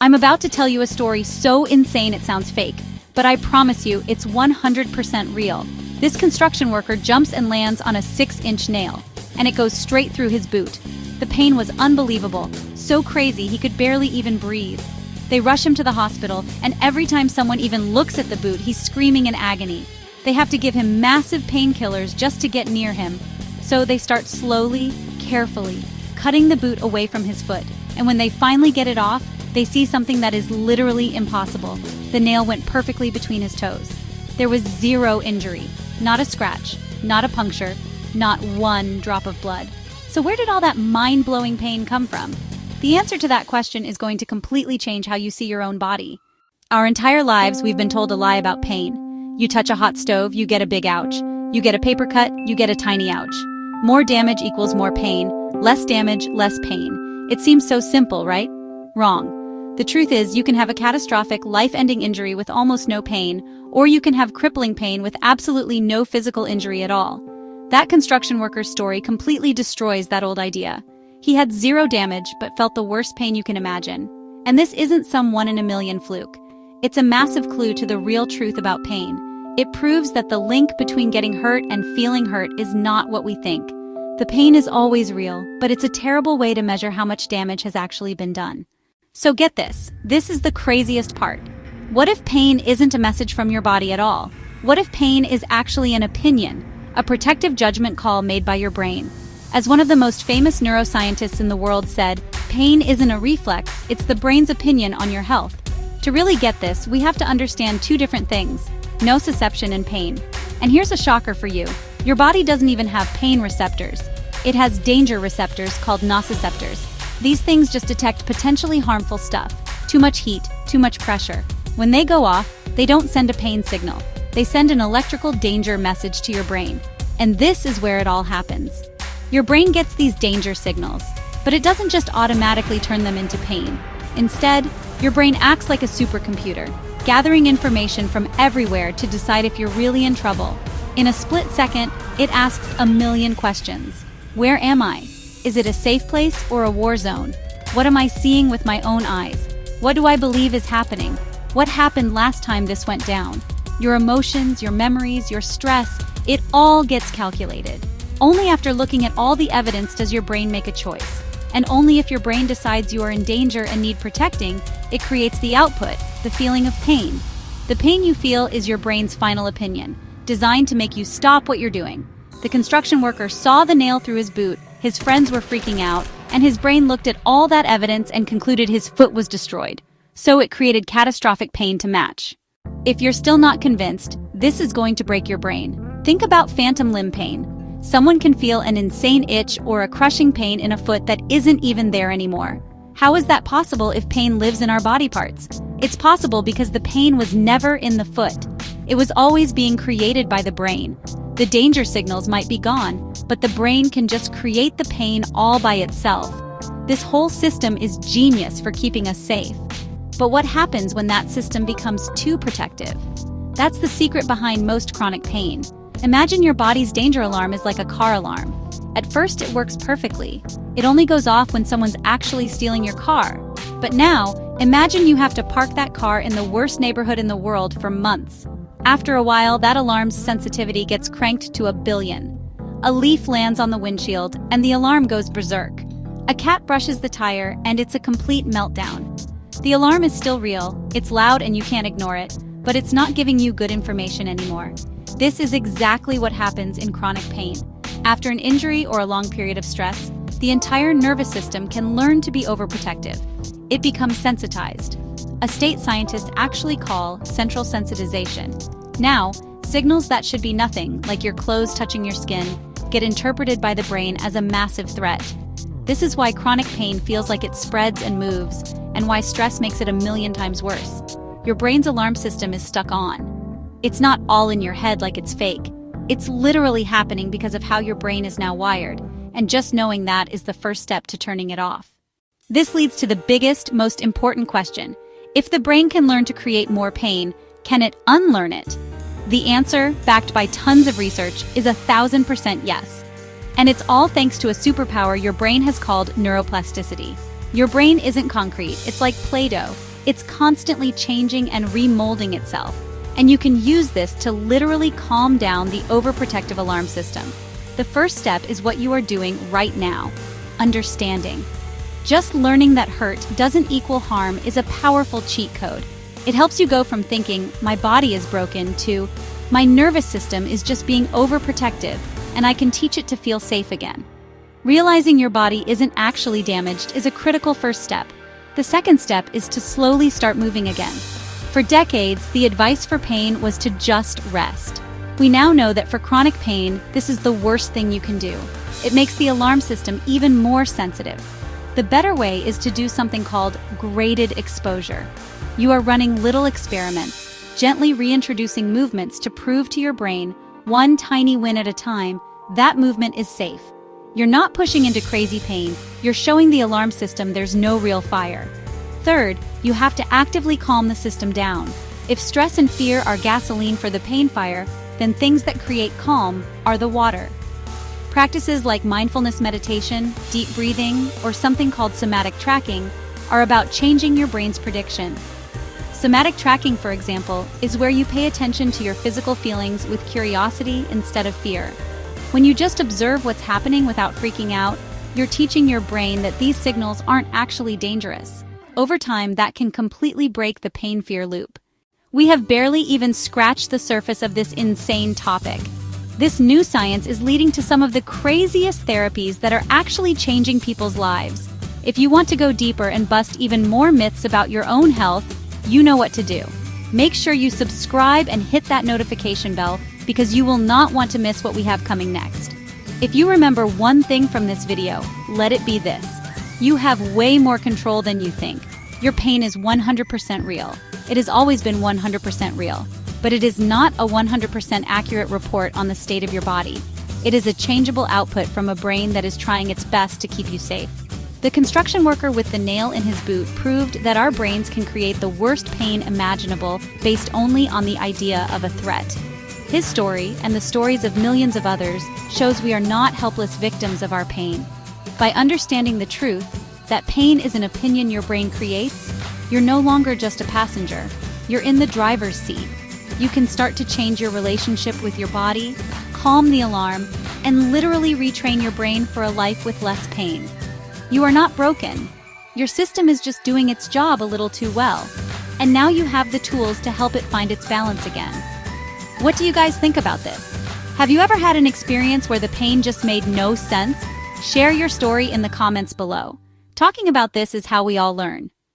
I'm about to tell you a story so insane it sounds fake, but I promise you it's 100% real. This construction worker jumps and lands on a 6-inch nail, and it goes straight through his boot. The pain was unbelievable, so crazy he could barely even breathe. They rush him to the hospital, and every time someone even looks at the boot, he's screaming in agony. They have to give him massive painkillers just to get near him. So they start slowly, carefully, cutting the boot away from his foot. And when they finally get it off, they see something that is literally impossible. The nail went perfectly between his toes. There was zero injury, not a scratch, not a puncture, not one drop of blood. So where did all that mind-blowing pain come from? The answer to that question is going to completely change how you see your own body. Our entire lives, we've been told a lie about pain. You touch a hot stove, you get a big ouch. You get a paper cut, you get a tiny ouch. More damage equals more pain. Less damage, less pain. It seems so simple, right? Wrong. The truth is, you can have a catastrophic, life-ending injury with almost no pain, or you can have crippling pain with absolutely no physical injury at all. That construction worker's story completely destroys that old idea. He had zero damage, but felt the worst pain you can imagine. And this isn't some 1-in-a-million fluke. It's a massive clue to the real truth about pain. It proves that the link between getting hurt and feeling hurt is not what we think. The pain is always real, but it's a terrible way to measure how much damage has actually been done. So get this. This is the craziest part. What if pain isn't a message from your body at all? What if pain is actually an opinion, a protective judgment call made by your brain? As one of the most famous neuroscientists in the world said, pain isn't a reflex, it's the brain's opinion on your health. To really get this, we have to understand two different things: nociception and pain. And here's a shocker for you. Your body doesn't even have pain receptors. It has danger receptors called nociceptors. These things just detect potentially harmful stuff. Too much heat, too much pressure. When they go off, they don't send a pain signal. They send an electrical danger message to your brain. And this is where it all happens. Your brain gets these danger signals, but it doesn't just automatically turn them into pain. Instead, your brain acts like a supercomputer, gathering information from everywhere to decide if you're really in trouble. In a split second, it asks a million questions. Where am I? Is it a safe place or a war zone? What am I seeing with my own eyes? What do I believe is happening? What happened last time this went down? Your emotions, your memories, your stress, it all gets calculated. Only after looking at all the evidence does your brain make a choice. And only if your brain decides you are in danger and need protecting, it creates the output, the feeling of pain. The pain you feel is your brain's final opinion, designed to make you stop what you're doing. The construction worker saw the nail through his boot, his friends were freaking out, and his brain looked at all that evidence and concluded his foot was destroyed. So it created catastrophic pain to match. If you're still not convinced, this is going to break your brain. Think about phantom limb pain. Someone can feel an insane itch or a crushing pain in a foot that isn't even there anymore. How is that possible if pain lives in our body parts? It's possible because the pain was never in the foot. It was always being created by the brain. The danger signals might be gone, but the brain can just create the pain all by itself. This whole system is genius for keeping us safe. But what happens when that system becomes too protective? That's the secret behind most chronic pain. Imagine your body's danger alarm is like a car alarm. At first, it works perfectly. It only goes off when someone's actually stealing your car. But now, imagine you have to park that car in the worst neighborhood in the world for months. After a while, that alarm's sensitivity gets cranked to 1 billion. A leaf lands on the windshield, and the alarm goes berserk. A cat brushes the tire, and it's a complete meltdown. The alarm is still real, it's loud and you can't ignore it, but it's not giving you good information anymore. This is exactly what happens in chronic pain. After an injury or a long period of stress, the entire nervous system can learn to be overprotective. It becomes sensitized, a state scientists actually call central sensitization. Now, signals that should be nothing, like your clothes touching your skin, get interpreted by the brain as a massive threat. This is why chronic pain feels like it spreads and moves, and why stress makes it 1,000,000 times worse. Your brain's alarm system is stuck on. It's not all in your head like it's fake. It's literally happening because of how your brain is now wired, and just knowing that is the first step to turning it off. This leads to the biggest, most important question. If the brain can learn to create more pain, can it unlearn it? The answer, backed by tons of research, is 1,000% yes. And it's all thanks to a superpower your brain has called neuroplasticity. Your brain isn't concrete, it's like Play-Doh. It's constantly changing and remolding itself, and you can use this to literally calm down the overprotective alarm system. The first step is what you are doing right now: understanding. Just learning that hurt doesn't equal harm is a powerful cheat code. It helps you go from thinking, "my body is broken," to "my nervous system is just being overprotective, and I can teach it to feel safe again." Realizing your body isn't actually damaged is a critical first step. The second step is to slowly start moving again. For decades, the advice for pain was to just rest. We now know that for chronic pain, this is the worst thing you can do. It makes the alarm system even more sensitive. The better way is to do something called graded exposure. You are running little experiments, gently reintroducing movements to prove to your brain, one tiny win at a time, that movement is safe. You're not pushing into crazy pain, you're showing the alarm system there's no real fire. Third, you have to actively calm the system down. If stress and fear are gasoline for the pain fire, then things that create calm are the water. Practices like mindfulness meditation, deep breathing, or something called somatic tracking are about changing your brain's prediction. Somatic tracking, for example, is where you pay attention to your physical feelings with curiosity instead of fear. When you just observe what's happening without freaking out, you're teaching your brain that these signals aren't actually dangerous. Over time, that can completely break the pain-fear loop. We have barely even scratched the surface of this insane topic. This new science is leading to some of the craziest therapies that are actually changing people's lives. If you want to go deeper and bust even more myths about your own health, you know what to do. Make sure you subscribe and hit that notification bell because you will not want to miss what we have coming next. If you remember one thing from this video, let it be this: you have way more control than you think. Your pain is 100% real. It has always been 100% real, but it is not a 100% accurate report on the state of your body. It is a changeable output from a brain that is trying its best to keep you safe. The construction worker with the nail in his boot proved that our brains can create the worst pain imaginable based only on the idea of a threat. His story, and the stories of millions of others, shows we are not helpless victims of our pain. By understanding the truth, that pain is an opinion your brain creates, you're no longer just a passenger. You're in the driver's seat. You can start to change your relationship with your body, calm the alarm, and literally retrain your brain for a life with less pain. You are not broken. Your system is just doing its job a little too well. And now you have the tools to help it find its balance again. What do you guys think about this? Have you ever had an experience where the pain just made no sense? Share your story in the comments below. Talking about this is how we all learn.